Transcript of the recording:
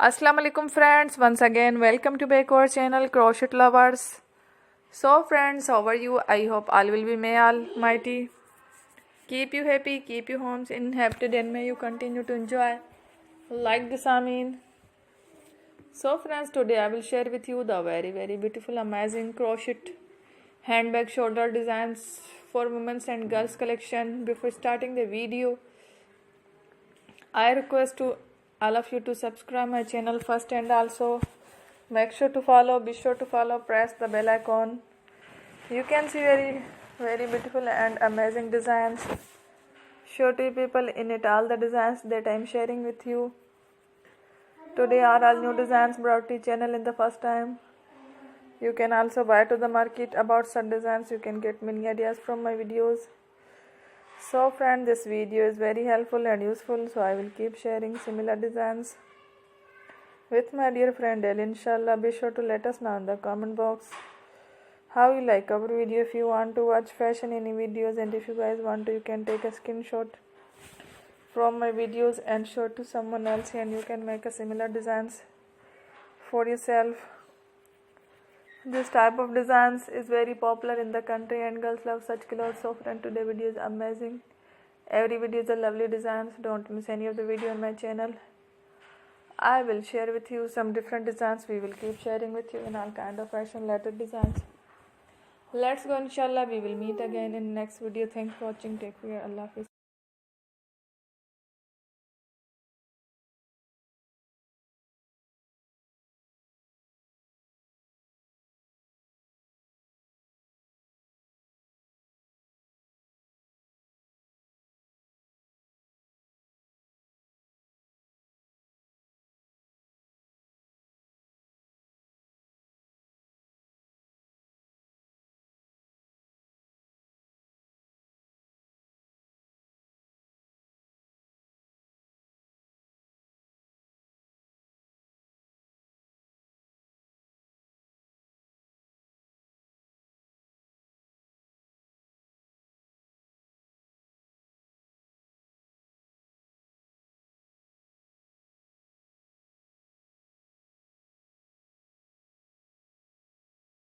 Assalamu alaikum friends, once again welcome to back our channel Crochet Lovers. So friends, how are you? I hope all will be may almighty keep you happy, keep you homes inhabited, and may you continue to enjoy like this Amin. So friends, today I will share with you the very beautiful amazing crochet handbag shoulder designs for women's and girls collection. Before starting the video, I request to all of you to subscribe my channel first, and also be sure to follow, press the bell icon. You can see very beautiful and amazing designs. Show to people in it all the designs that I am sharing with you. Today are all new designs brought to channel in the first time. You can also buy to the market about such designs. You can get many ideas from my videos. So friend, this video is very helpful and useful, so I will keep sharing similar designs with my dear friend El. Inshallah, be sure to let us know in the comment box how you like our video. If you want to watch fashion any videos, and if you guys want to, you can take a screenshot from my videos and show to someone else, and you can make a similar designs for yourself. This type of designs is very popular in the country and girls love such clothes. So friend, today video is amazing. Every video is a lovely designs. Don't miss any of the video on my channel. I will share with you some different designs. We will keep sharing with you in all kind of fashion related designs. Let's go, inshallah. We will meet again in next video. Thanks for watching. Take care. Allah Hafiz.